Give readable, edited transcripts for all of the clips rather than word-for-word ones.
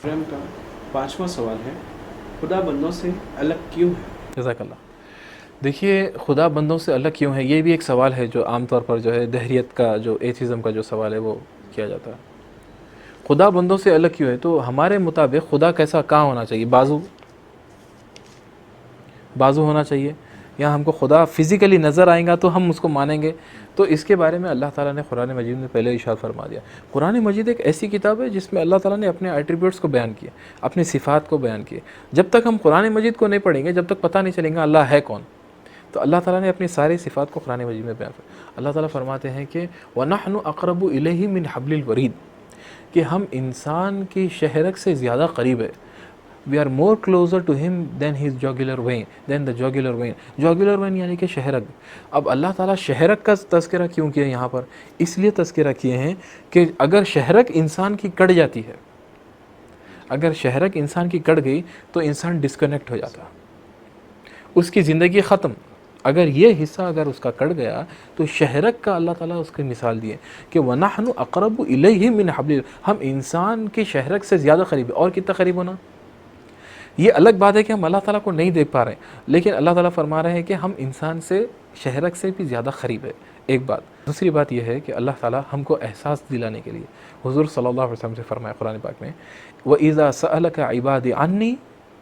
Frame کا 5واں سوال ہے، خدا بندوں سے الگ کیوں ہے؟ جزاک اللہ۔ دیکھیے، خدا بندوں سے الگ کیوں ہے، یہ بھی ایک سوال ہے جو عام طور پر جو ہے دہریت کا جو ایتھیزم کا جو سوال ہے وہ کیا جاتا ہے۔ خدا بندوں سے الگ کیوں ہے؟ تو ہمارے مطابق خدا کیسا کہاں ہونا چاہیے؟ بازو ہونا چاہیے، یا ہم کو خدا فزیکلی نظر آئے گا تو ہم اس کو مانیں گے؟ تو اس کے بارے میں اللہ تعالیٰ نے قرآن مجید میں پہلے ارشاد فرما دیا۔ قرآن مجید ایک ایسی کتاب ہے جس میں اللہ تعالیٰ نے اپنے ایٹریبیوٹس کو بیان کیا، اپنی صفات کو بیان کیا۔ جب تک ہم قرآن مجید کو نہیں پڑھیں گے، جب تک پتہ نہیں چلیں گا اللہ ہے کون۔ تو اللہ تعالیٰ نے اپنی ساری صفات کو قرآن مجید میں بیان کیا۔ اللہ تعالیٰ فرماتے ہیں کہ وَنَحْنُ أَقْرَبُ إِلَيْهِ مِنْ حَبْلِ الْوَرِيدِ، کہ ہم انسان کی شہرک سے زیادہ قریب ہے۔ We are more closer to him than his jugular vein, than the jugular vein. Jugular vein یعنی کہ شہرک۔ اب اللہ تعالیٰ شہرک کا تذکرہ کیوں کیا یہاں پر؟ اس لیے تذکرہ کیے ہیں کہ اگر شہرک انسان کی کٹ جاتی ہے، اگر شہرک انسان کی کٹ گئی تو انسان ڈسکنیکٹ ہو جاتا، اس کی زندگی ختم۔ اگر یہ حصہ اگر اس کا کٹ گیا تو شہرک کا اللہ تعالیٰ اس کی مثال دیے کہ وَنَحْنُ أَقْرَبُ إِلَيْهِ مِنْ حَبْلِ، ہم انسان کی شہرک سے زیادہ قریب ہے۔ اور کتنا قریب ہونا؟ یہ الگ بات ہے کہ ہم اللہ تعالیٰ کو نہیں دیکھ پا رہے ہیں، لیکن اللہ تعالیٰ فرما رہے ہیں کہ ہم انسان سے شہرک سے بھی زیادہ قریب ہے، ایک بات۔ دوسری بات یہ ہے کہ اللہ تعالیٰ ہم کو احساس دلانے کے لیے حضور صلی اللہ علیہ وسلم سے فرمایا قرآن پاک میں وَإِذَا سَأَلَكَ عِبَادِي عَنِّي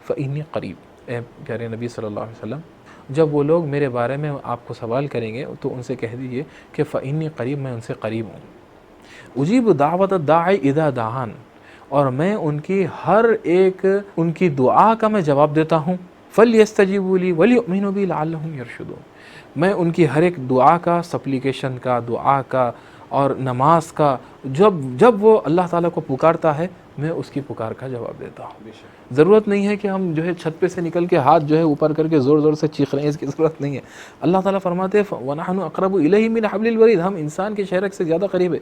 فَإِنِّي قَرِيب، اے پیارے نبی صلی اللہ علیہ وسلم، جب وہ لوگ میرے بارے میں آپ کو سوال کریں گے تو ان سے کہہ دیجئے کہ فَإِنِّي قَرِيب، میں ان سے قریب ہوں۔ اجیب دعوت الداعی اذا دعان، اور میں ان کی ہر ایک ان کی دعا کا میں جواب دیتا ہوں۔ فَلْيَسْتَجِيبُوا لِي وَلْيُؤْمِنُوا بِي لَعَلَّهُمْ يَرْشُدُونَ، میں ان کی ہر ایک دعا کا، سپلیکیشن کا، دعا کا اور نماز کا، جب وہ اللہ تعالیٰ کو پکارتا ہے میں اس کی پکار کا جواب دیتا ہوں۔ ضرورت نہیں ہے کہ ہم جو ہے چھت پہ سے نکل کے ہاتھ جو ہے اوپر کر کے زور زور سے چیخ رہے ہیں، اس کی ضرورت نہیں ہے۔ اللہ تعالیٰ فرماتے ہیں وَنَحْنُ أَقْرَبُ إِلَيْهِ مِنْ حَبْلِ الْوَرِيدِ، ہم انسان کے شہرک سے زیادہ قریب ہے۔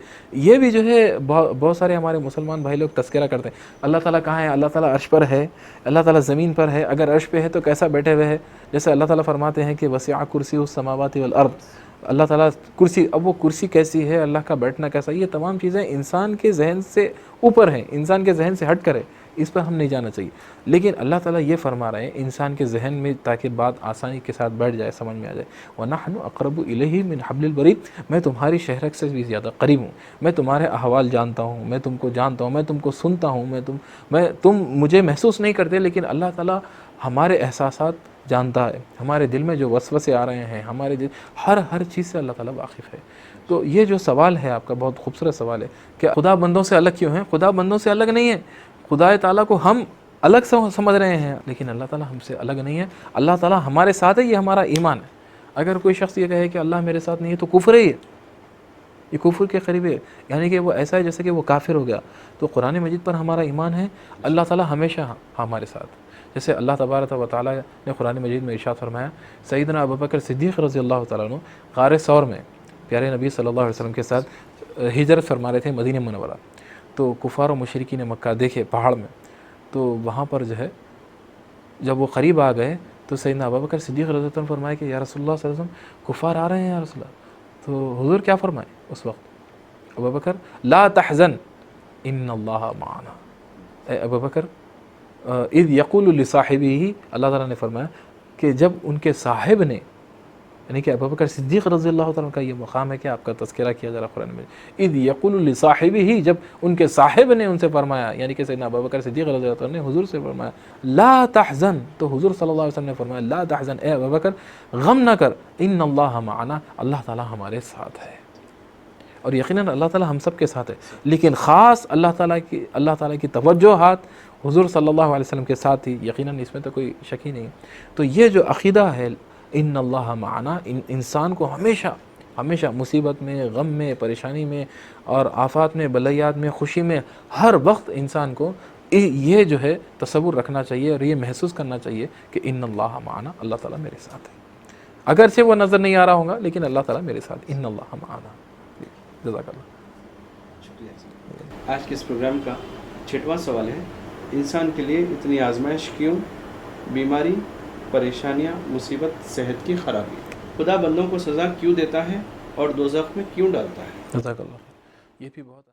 یہ بھی جو ہے بہت سارے ہمارے مسلمان بھائی لوگ تذکرہ کرتے ہیں، اللہ تعالیٰ کہاں ہے؟ اللہ تعالیٰ عرش پر ہے، اللہ تعالیٰ زمین پر ہے۔ اگر عرش پہ ہے تو کیسا بیٹھے ہوئے ہے؟ جیسے اللہ تعالیٰ فرماتے ہیں کہ وسع کرسیہ السماوات والارض، اللہ تعالیٰ کرسی، اب وہ کرسی کیسی ہے، اللہ کا بیٹھنا کیسا، یہ تمام چیزیں انسان کے ذہن سے اوپر ہیں، انسان کے ذہن سے ہٹ کر ہے، اس پر ہم نہیں جانا چاہیے۔ لیکن اللہ تعالیٰ یہ فرما رہے ہیں انسان کے ذہن میں، تاکہ بات آسانی کے ساتھ بیٹھ جائے، سمجھ میں آ جائے۔ وَنَحْنُ أَقْرَبُ إِلَيْهِ مِنْ حَبْلِ الْوَرِيدِ، میں تمہاری شہرک سے بھی زیادہ قریب ہوں، میں تمہارے احوال جانتا ہوں، میں تم کو جانتا ہوں، میں تم کو سنتا ہوں، تم مجھے محسوس نہیں کرتے، لیکن اللہ تعالیٰ ہمارے احساسات جانتا ہے، ہمارے دل میں جو وسوسے آ رہے ہیں، ہمارے دل ہر چیز سے اللہ تعالیٰ واقف ہے۔ تو یہ جو سوال ہے آپ کا بہت خوبصورت سوال ہے کہ خدا بندوں سے الگ کیوں ہے؟ خدا بندوں سے الگ نہیں ہے، خدا تعالیٰ کو ہم الگ سمجھ رہے ہیں، لیکن اللہ تعالیٰ ہم سے الگ نہیں ہے۔ اللہ تعالیٰ ہمارے ساتھ ہے، یہ ہمارا ایمان ہے۔ اگر کوئی شخص یہ کہے کہ اللہ میرے ساتھ نہیں ہے تو کفر ہے، یہ کفر کے قریب ہے، یعنی کہ وہ ایسا ہے جیسے کہ وہ کافر ہو گیا۔ تو قرآن مجید پر ہمارا ایمان ہے، اللہ تعالیٰ ہمیشہ ہمارے ساتھ۔ جیسے اللہ تبارک و تعالیٰ نے قرآن مجید میں ارشاد فرمایا، سیدنا ابوبکر صدیق رضی اللہ تعالیٰ عنہ غار ثور میں پیارے نبی صلی اللہ علیہ وسلم کے ساتھ ہجرت فرما رہے تھے مدینہ منورہ۔ تو کفار و مشرکین مکہ دیکھے پہاڑ میں، تو وہاں پر جو ہے جب وہ قریب آ گئے تو سیدنا ابوبکر صدیق رضی اللہ عنہ فرمایا کہ یا رسول اللہ صلی اللہ علیہ وسلم کفار آ رہے ہیں یا رسول اللہ۔ تو حضور کیا فرمائے اس وقت؟ ابوبکر لا تحزن ان اللہ معنا، اے ابوبکر اذ یقول لصاحبہ، اللہ تعالیٰ نے فرمایا کہ جب ان کے صاحب نے، یعنی کہ ابوبکر صدیق رضی اللہ تعالیٰ کا یہ مقام ہے کہ آپ کا تذکرہ کیا جا رہا قرآن میں، اذ یقول لصاحبہ، جب ان کے صاحب نے ان سے فرمایا، یعنی کہ سیدنا ابوبکر صدیق رضی اللہ تعالیٰ نے حضور سے فرمایا لا تحزن، تو حضور صلی اللہ علیہ وسلم نے فرمایا لا تحزن، اے ابوبکر غم نہ کر، ان اللہ معنا، اللہ تعالیٰ ہمارے ساتھ ہے۔ اور یقیناً اللہ تعالیٰ ہم سب کے ساتھ ہے، لیکن خاص اللہ تعالیٰ کی توجہات حضور صلی اللہ علیہ وسلم کے ساتھ ہی، یقیناً اس میں تو کوئی شک ہی نہیں۔ تو یہ جو عقیدہ ہے ان اللہ معنا، انسان کو ہمیشہ مصیبت میں، غم میں، پریشانی میں اور آفات میں، بلیات میں، خوشی میں، ہر وقت انسان کو یہ جو ہے تصور رکھنا چاہیے اور یہ محسوس کرنا چاہیے کہ ان اللہ معنا، اللہ تعالیٰ میرے ساتھ ہے، اگرچہ وہ نظر نہیں آ رہا ہوگا لیکن اللہ تعالیٰ میرے ساتھ، ان اللہ معنا۔ جزاک اللہ۔ شکریہ۔ آج کے اس پروگرام کا 6واں سوال ہے، انسان کے لیے اتنی آزمائش کیوں؟ بیماری، پریشانیاں، مصیبت، صحت کی خرابی، خدا بندوں کو سزا کیوں دیتا ہے اور دوزخ میں کیوں ڈالتا ہے؟ جزاک اللہ۔ یہ بھی بہت